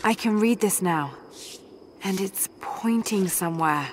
I can read this now. And it's pointing somewhere.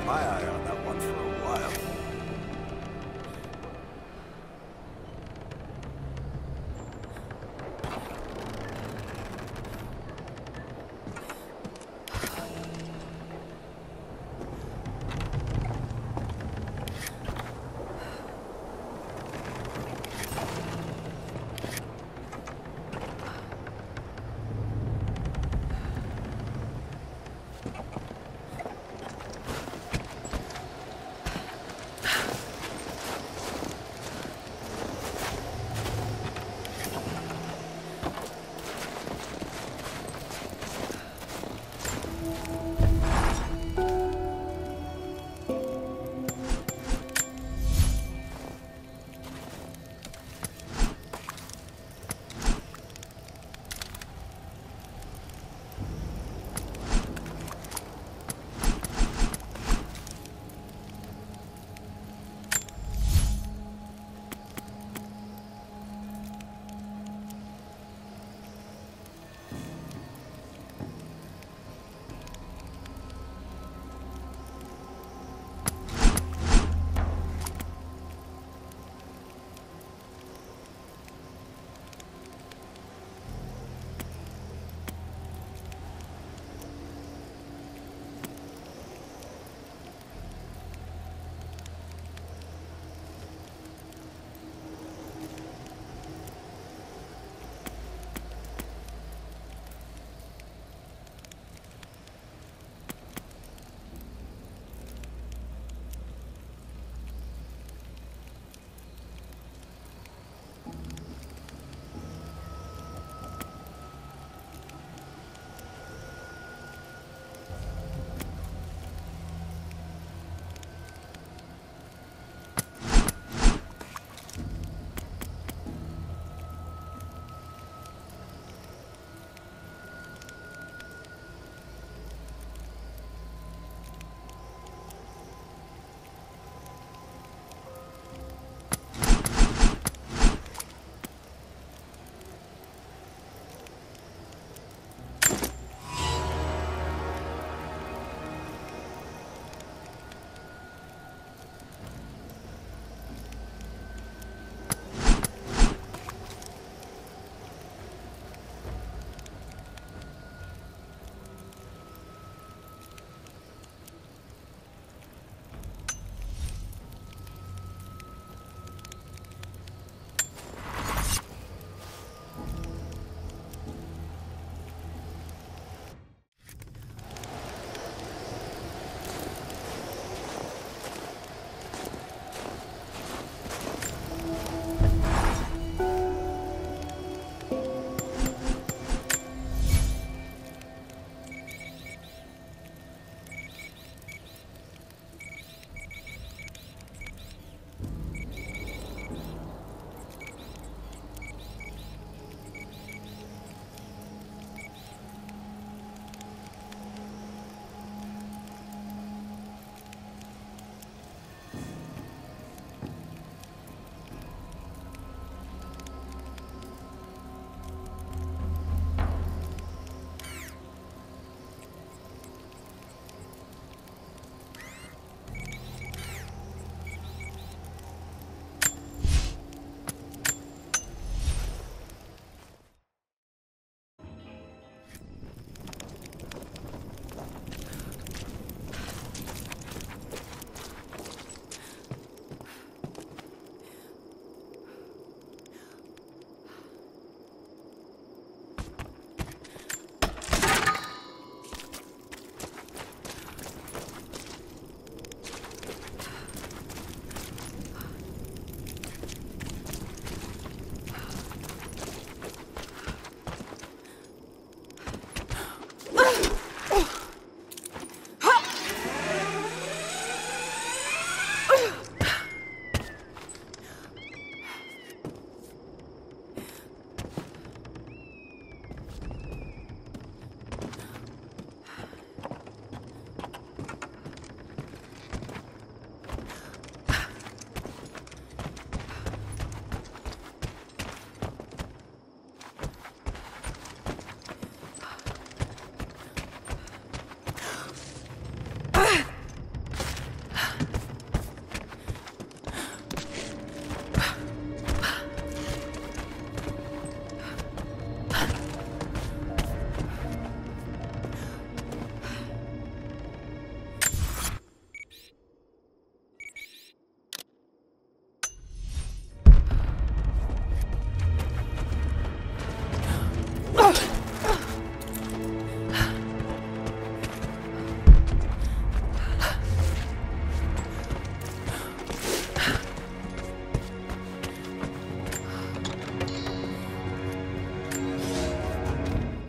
had my eye on that one for a while.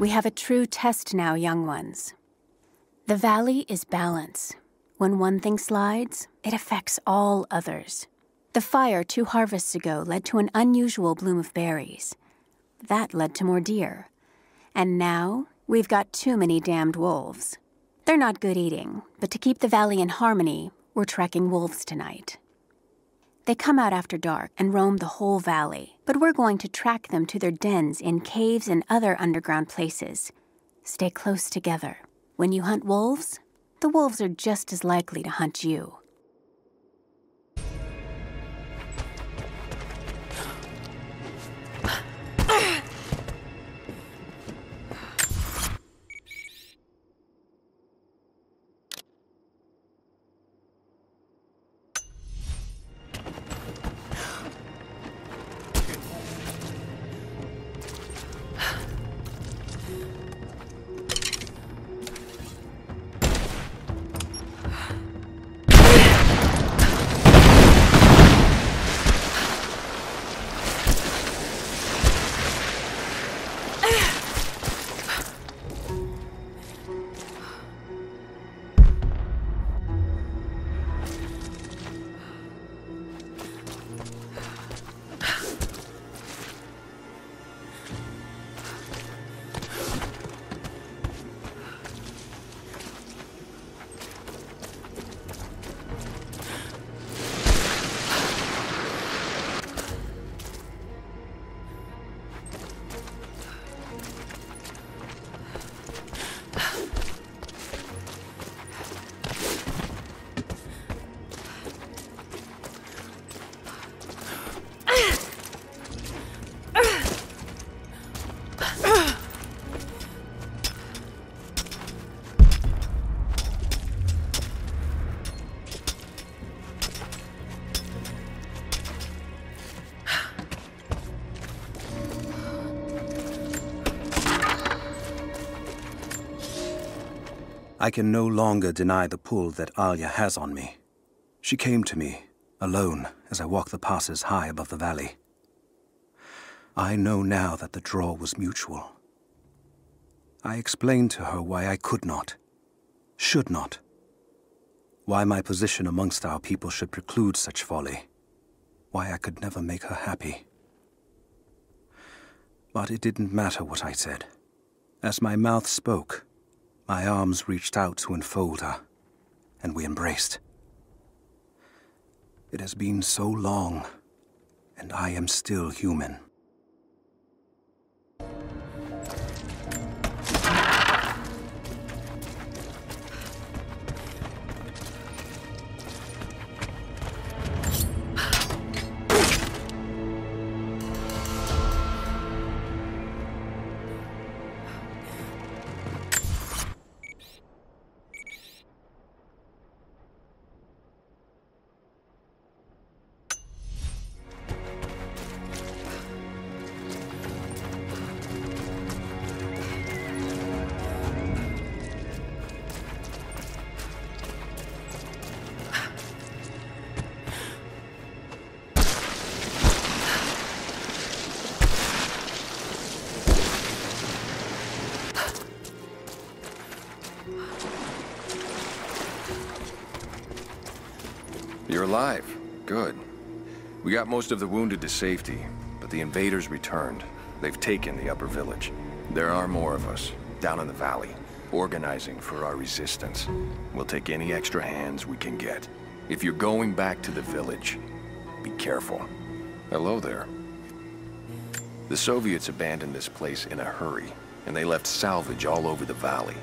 We have a true test now, young ones. The valley is balance. When one thing slides, it affects all others. The fire 2 harvests ago led to an unusual bloom of berries. That led to more deer. And now, we've got too many damned wolves. They're not good eating, but to keep the valley in harmony, we're tracking wolves tonight. They come out after dark and roam the whole valley, but we're going to track them to their dens in caves and other underground places. Stay close together. When you hunt wolves, the wolves are just as likely to hunt you. I can no longer deny the pull that Alia has on me. She came to me, alone, as I walked the passes high above the valley. I know now that the draw was mutual. I explained to her why I could not, should not, why my position amongst our people should preclude such folly, why I could never make her happy. But it didn't matter what I said. As my mouth spoke, my arms reached out to enfold her, and we embraced. It has been so long, and I am still human. You're alive. Good. We got most of the wounded to safety, but the invaders returned. They've taken the upper village. There are more of us, down in the valley, organizing for our resistance. We'll take any extra hands we can get. If you're going back to the village, be careful. Hello there. The Soviets abandoned this place in a hurry, and they left salvage all over the valley.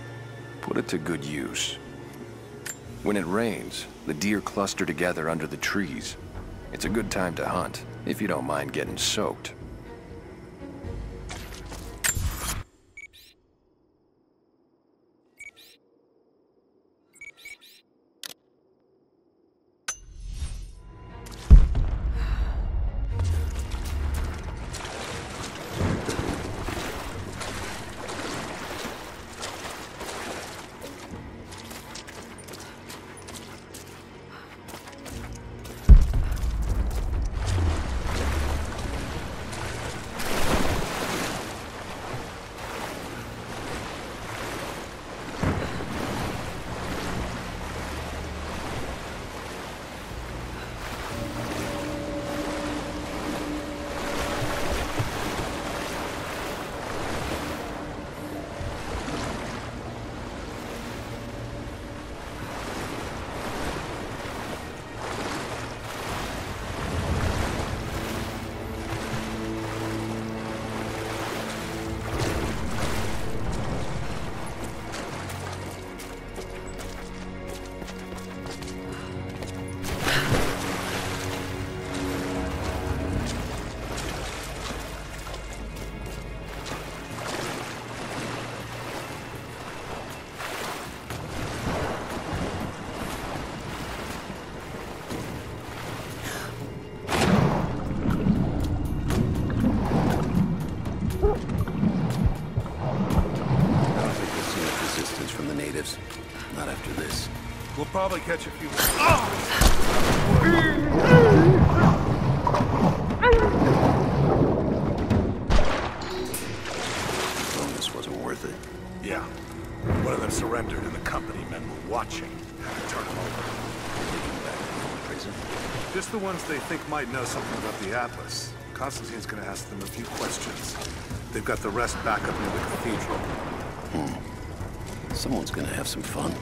Put it to good use. When it rains, the deer cluster together under the trees. It's a good time to hunt, if you don't mind getting soaked. natives. Not after this. We'll probably catch a few more. Well, this wasn't worth it. Yeah. One of them surrendered and the company men were watching. Had to turn them over. Taking back to prison. Just the ones they think might know something about the Atlas. Constantine's gonna ask them a few questions. They've got the rest back up near the cathedral. Someone's gonna have some fun.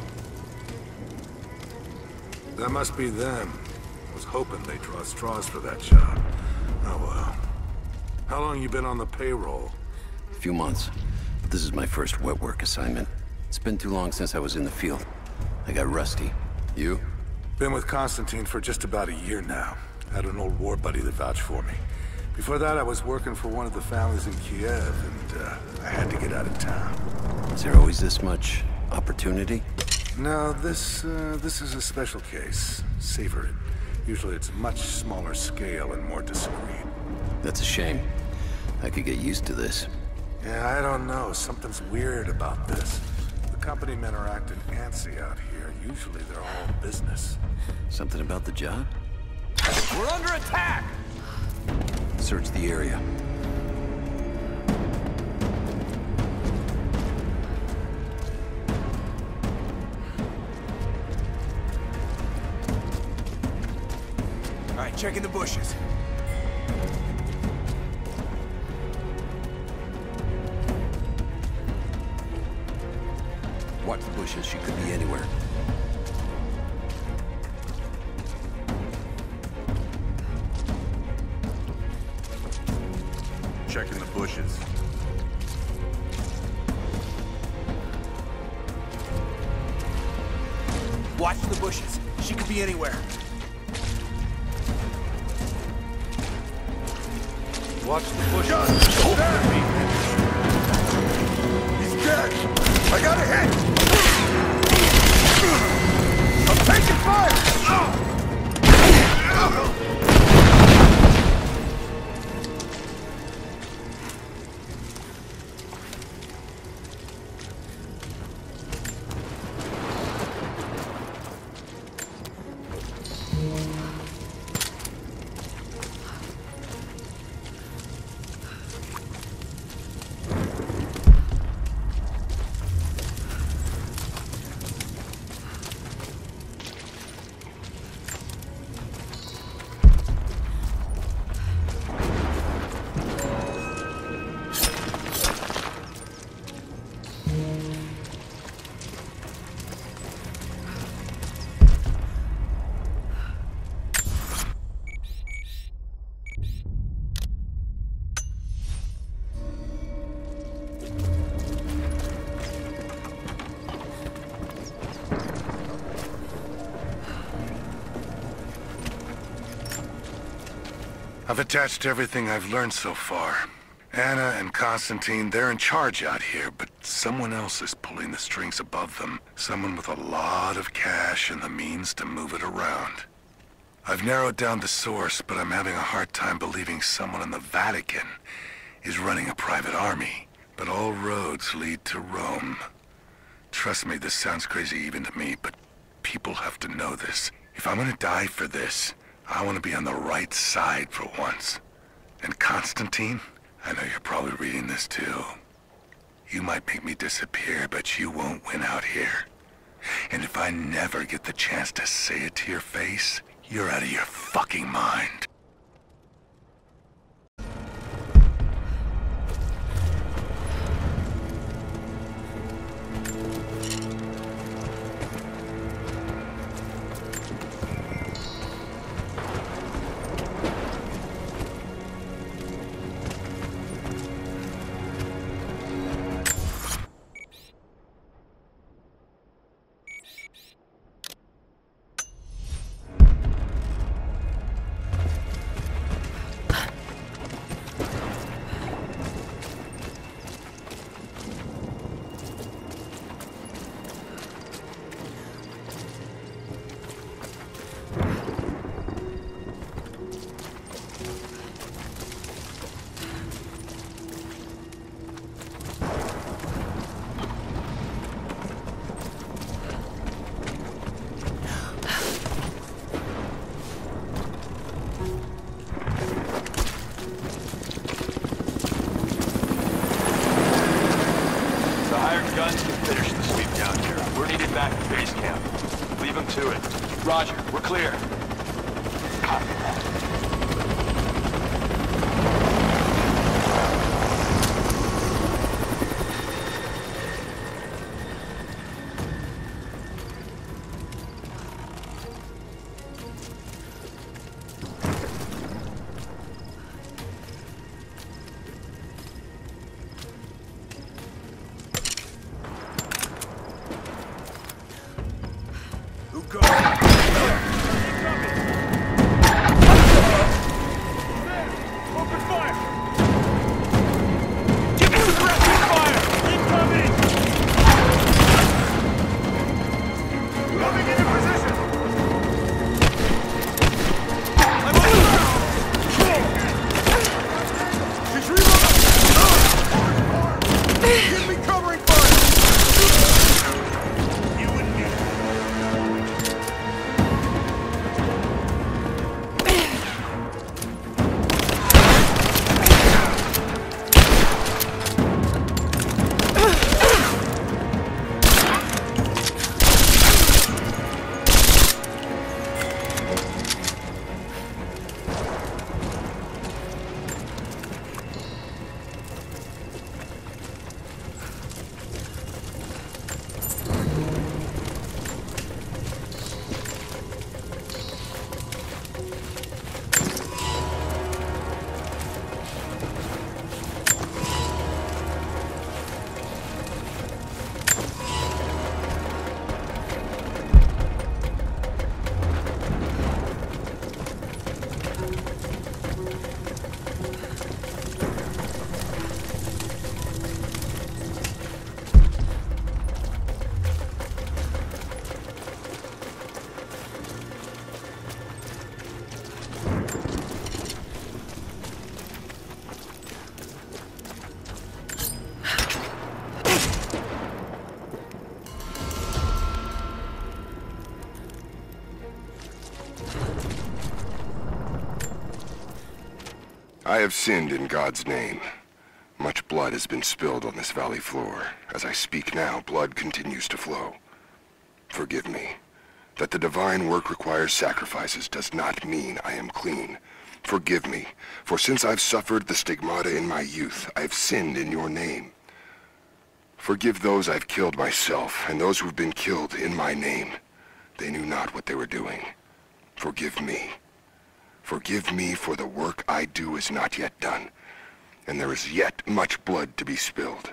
That must be them. I was hoping they'd draw straws for that job. Oh well. How long you been on the payroll? A few months. But this is my first wet work assignment. It's been too long since I was in the field. I got rusty. You? Been with Constantine for just about a year now. Had an old war buddy that vouched for me. Before that, I was working for one of the families in Kiev, and I had to get out of town. Is there always this much opportunity? No, this is a special case. Savor it. Usually it's much smaller scale and more discreet. That's a shame. I could get used to this. Yeah, I don't know. Something's weird about this. The company men are acting antsy out here. Usually they're all business. Something about the job? We're under attack! Search the area. All right, checking the bushes. Watch the bushes. She could be anywhere. Checking the bushes. Watch the bushes. She could be anywhere. Watch the bushes. He's dead! I got a hit! I'm taking fire! I've attached everything I've learned so far. Anna and Constantine, they're in charge out here, but someone else is pulling the strings above them. Someone with a lot of cash and the means to move it around. I've narrowed down the source, but I'm having a hard time believing someone in the Vatican is running a private army. But all roads lead to Rome. Trust me, this sounds crazy even to me, but people have to know this. If I'm gonna die for this, I want to be on the right side for once. And Constantine, I know you're probably reading this too. You might make me disappear, but you won't win out here. And if I never get the chance to say it to your face, you're out of your fucking mind. Guns can finish the sweep down here. We're needed back at base camp. Leave them to it. Roger, we're clear. Copy that. I have sinned in God's name. Much blood has been spilled on this valley floor. As I speak now, blood continues to flow. Forgive me. That the divine work requires sacrifices does not mean I am clean. Forgive me, for since I've suffered the stigmata in my youth, I've sinned in your name. Forgive those I've killed myself, and those who've been killed in my name. They knew not what they were doing. Forgive me. Forgive me, for the work I do is not yet done, and there is yet much blood to be spilled.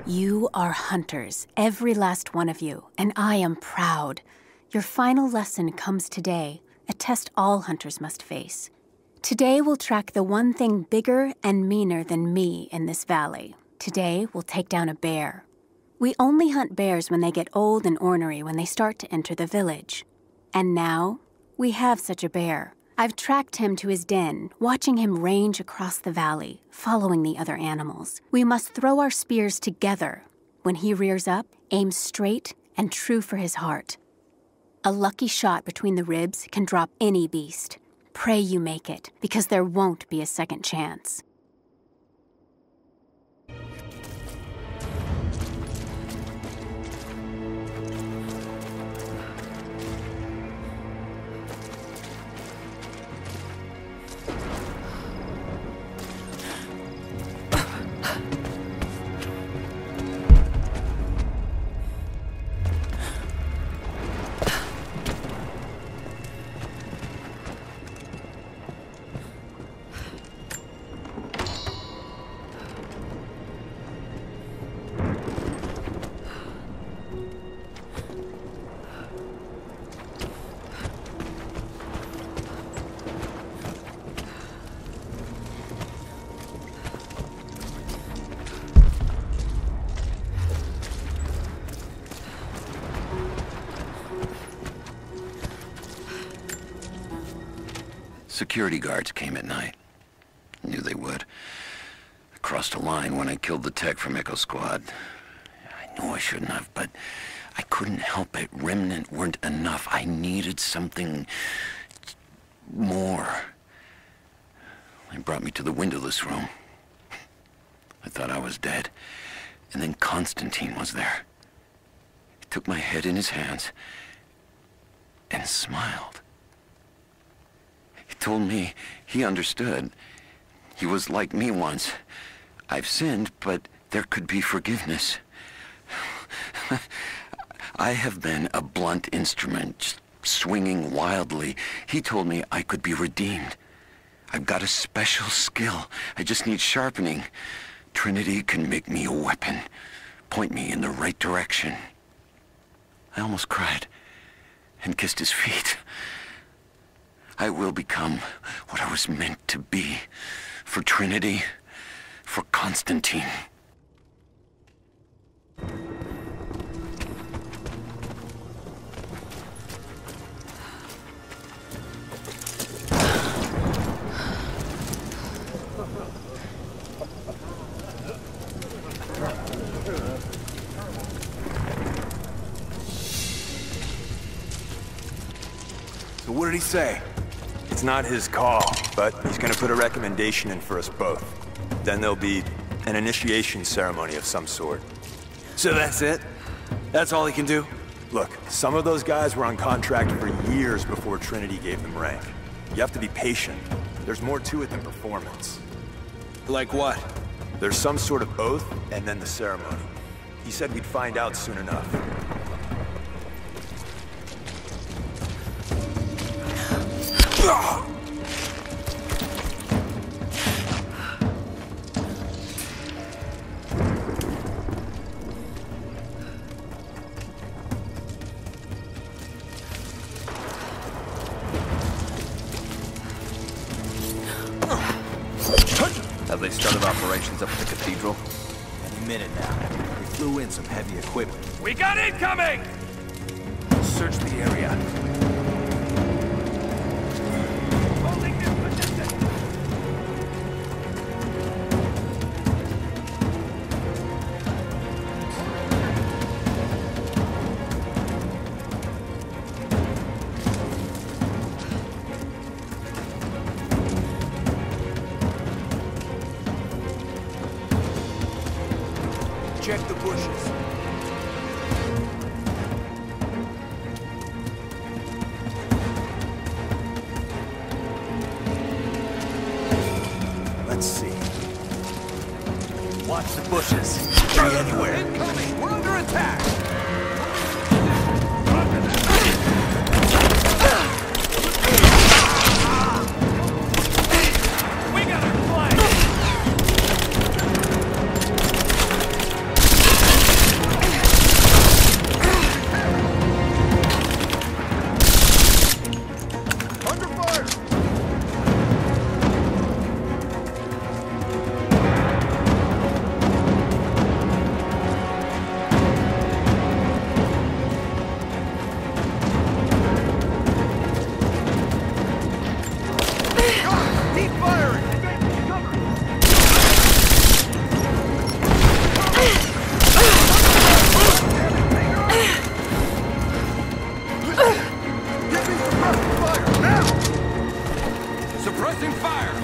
You are hunters, every last one of you, and I am proud. Your final lesson comes today, a test all hunters must face. Today we'll track the one thing bigger and meaner than me in this valley. Today we'll take down a bear. We only hunt bears when they get old and ornery when they start to enter the village. And now, we have such a bear. I've tracked him to his den, watching him range across the valley, following the other animals. We must throw our spears together. When he rears up, aim straight and true for his heart. A lucky shot between the ribs can drop any beast. Pray you make it, because there won't be a second chance. Security guards came at night. I knew they would. I crossed a line when I killed the tech from Echo Squad. I know I shouldn't have, but I couldn't help it. Remnant weren't enough. I needed something more. They brought me to the windowless room. I thought I was dead. And then Constantine was there. He took my head in his hands and smiled. He told me he understood. He was like me once. I've sinned, but there could be forgiveness. I have been a blunt instrument, just swinging wildly. He told me I could be redeemed. I've got a special skill. I just need sharpening. Trinity can make me a weapon, point me in the right direction. I almost cried and kissed his feet. I will become what I was meant to be. For Trinity, for Constantine. So what did he say? It's not his call, but he's gonna put a recommendation in for us both. Then there'll be an initiation ceremony of some sort. So that's it? That's all he can do? Look, some of those guys were on contract for years before Trinity gave them rank. You have to be patient. There's more to it than performance. Like what? There's some sort of oath, and then the ceremony. He said we'd find out soon enough. Have they started operations up at the cathedral? Any minute now. We flew in some heavy equipment. We got incoming! Search the area. Holding this position! Check the bushes. Let's see. Watch the bushes. Be anywhere. Incoming! We're under attack! We got our flank! Suppressing fire!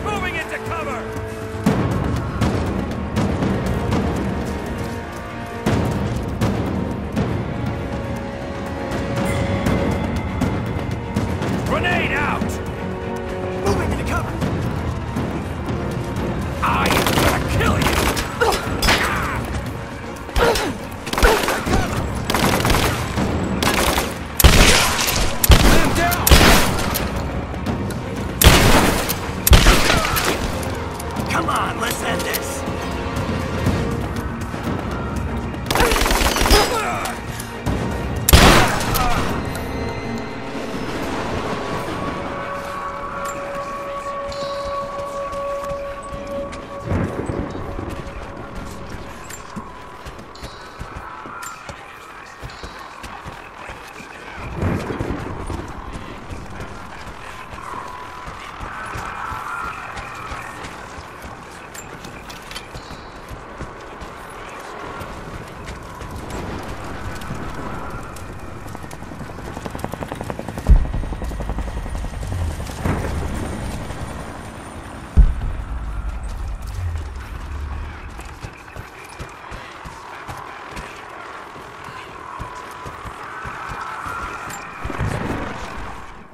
Moving into cover! Grenade out! Moving into cover. I am gonna kill you! Man down! Come on, let's end this.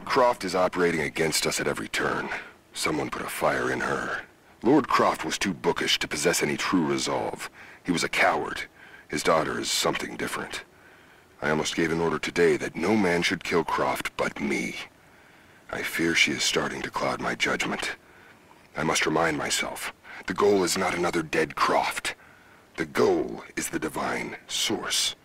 Croft is operating against us at every turn. Someone put a fire in her. Lord Croft was too bookish to possess any true resolve. He was a coward. His daughter is something different. I almost gave an order today that no man should kill Croft but me. I fear she is starting to cloud my judgment. I must remind myself, the goal is not another dead Croft. The goal is the divine source.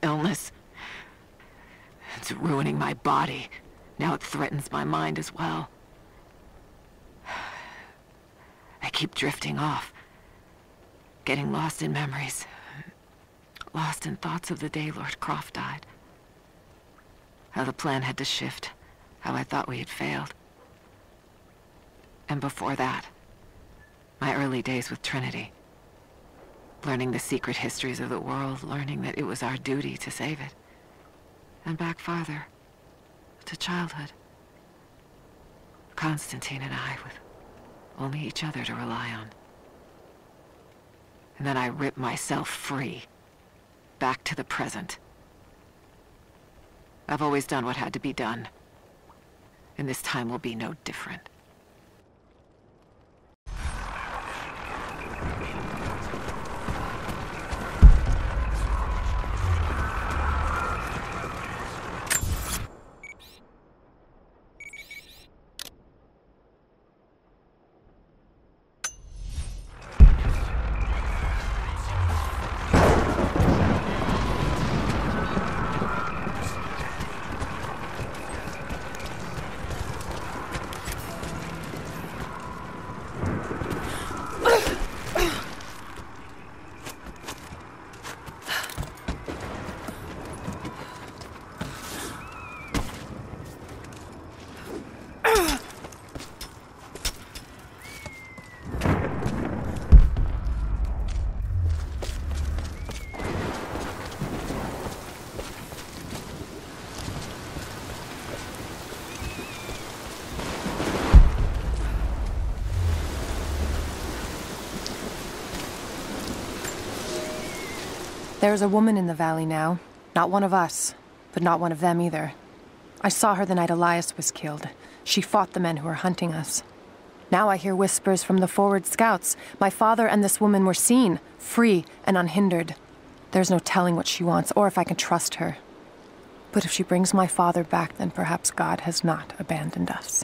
Illness. It's ruining my body. Now it threatens my mind as well. I keep drifting off, getting lost in memories, lost in thoughts of the day Lord Croft died. How the plan had to shift, how I thought we had failed. And before that, my early days with Trinity. Learning the secret histories of the world, learning that it was our duty to save it. And back farther, to childhood. Constantine and I, with only each other to rely on. And then I ripped myself free, back to the present. I've always done what had to be done, and this time will be no different. There's a woman in the valley now. Not one of us, but not one of them either. I saw her the night Elias was killed. She fought the men who were hunting us. Now I hear whispers from the forward scouts. My father and this woman were seen, free and unhindered. There's no telling what she wants, or if I can trust her. But if she brings my father back, then perhaps God has not abandoned us.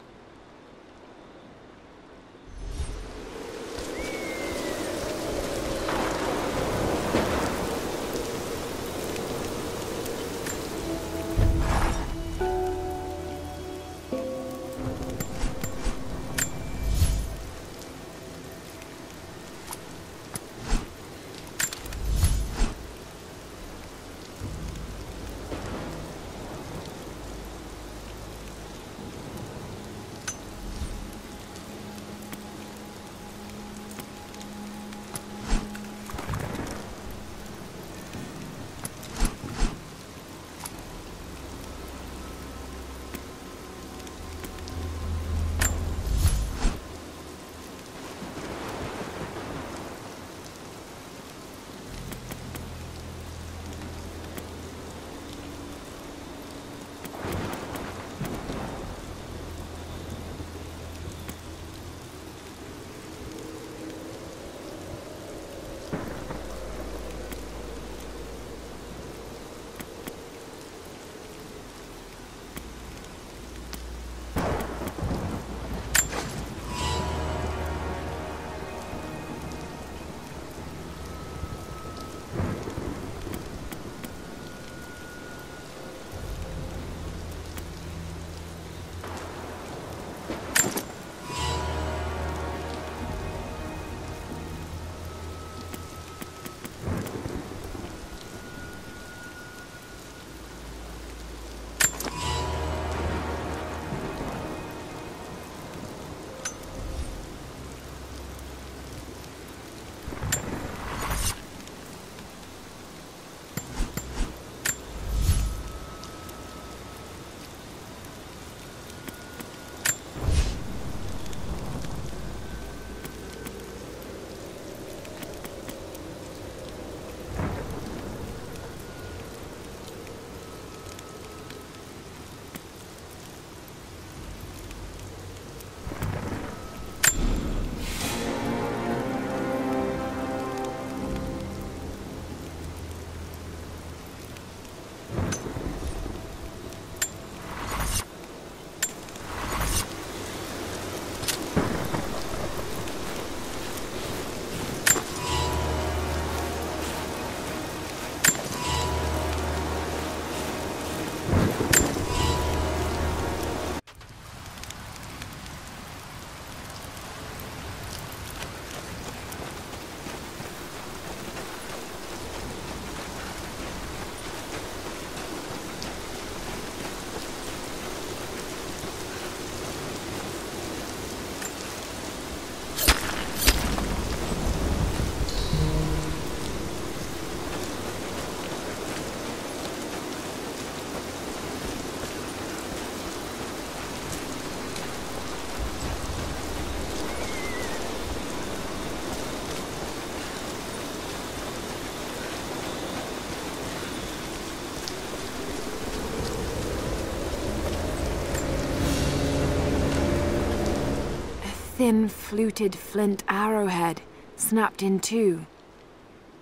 thin, fluted flint arrowhead, snapped in two.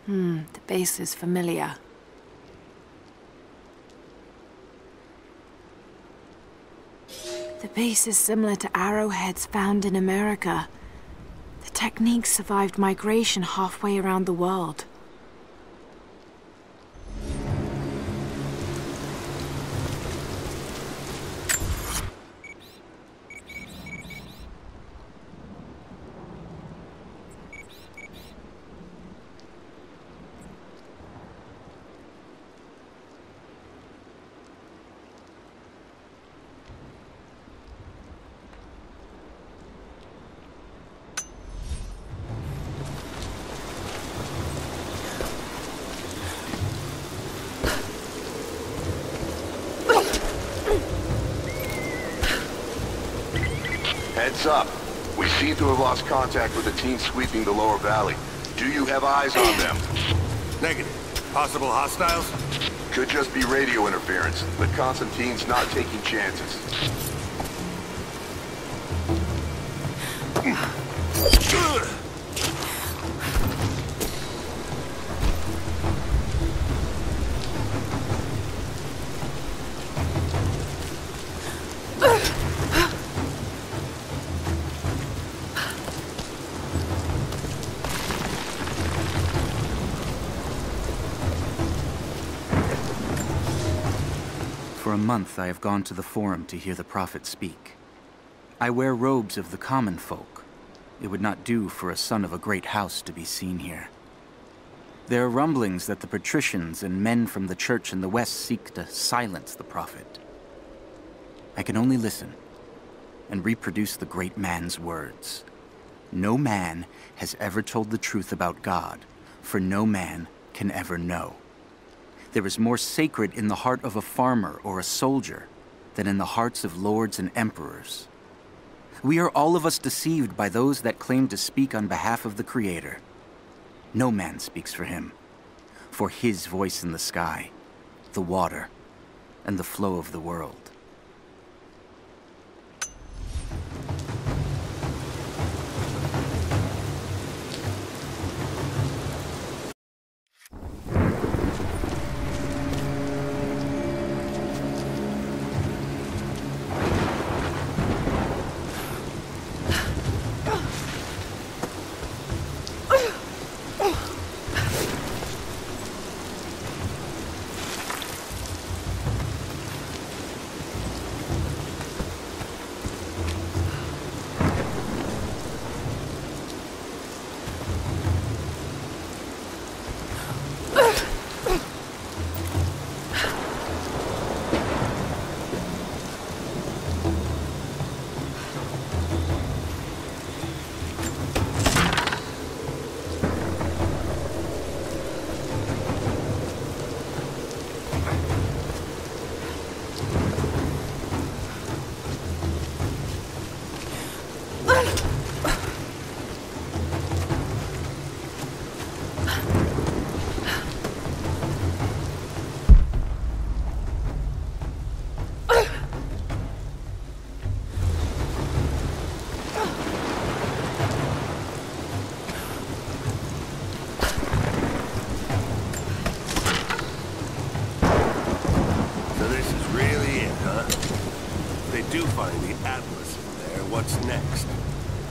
The base is familiar. The base is similar to arrowheads found in America. The technique survived migration halfway around the world. Heads up. We seem to have lost contact with the team sweeping the lower valley. Do you have eyes on them? Negative. Possible hostiles? Could just be radio interference, but Constantine's not taking chances. For a month I have gone to the Forum to hear the Prophet speak. I wear robes of the common folk. It would not do for a son of a great house to be seen here. There are rumblings that the patricians and men from the church in the west seek to silence the Prophet. I can only listen and reproduce the great man's words. No man has ever told the truth about God, for no man can ever know. There is more sacred in the heart of a farmer or a soldier than in the hearts of lords and emperors. We are all of us deceived by those that claim to speak on behalf of the Creator. No man speaks for him, for his voice in the sky, the water, and the flow of the world.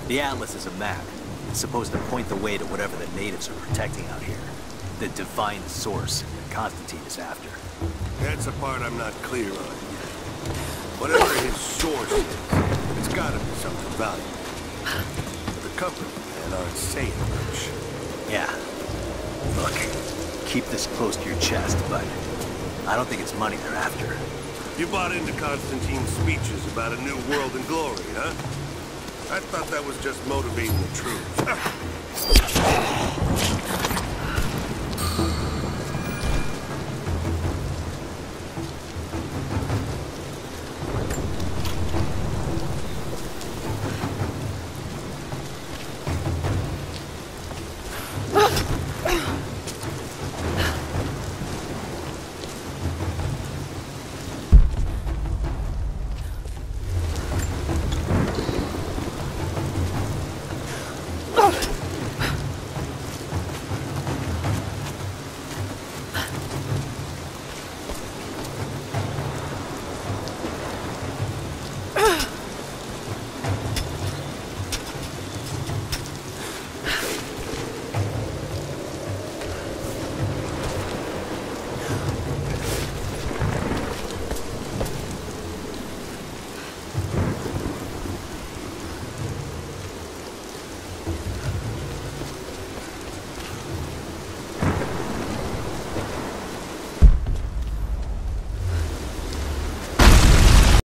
The Atlas is a map. It's supposed to point the way to whatever the natives are protecting out here. The divine source Constantine is after. That's the part I'm not clear on. Whatever his source is, it's gotta be something valuable. The company men aren't saying much. Yeah. Look, keep this close to your chest, but I don't think it's money they're after. You bought into Constantine's speeches about a new world and glory, huh? I thought that was just motivating the troops.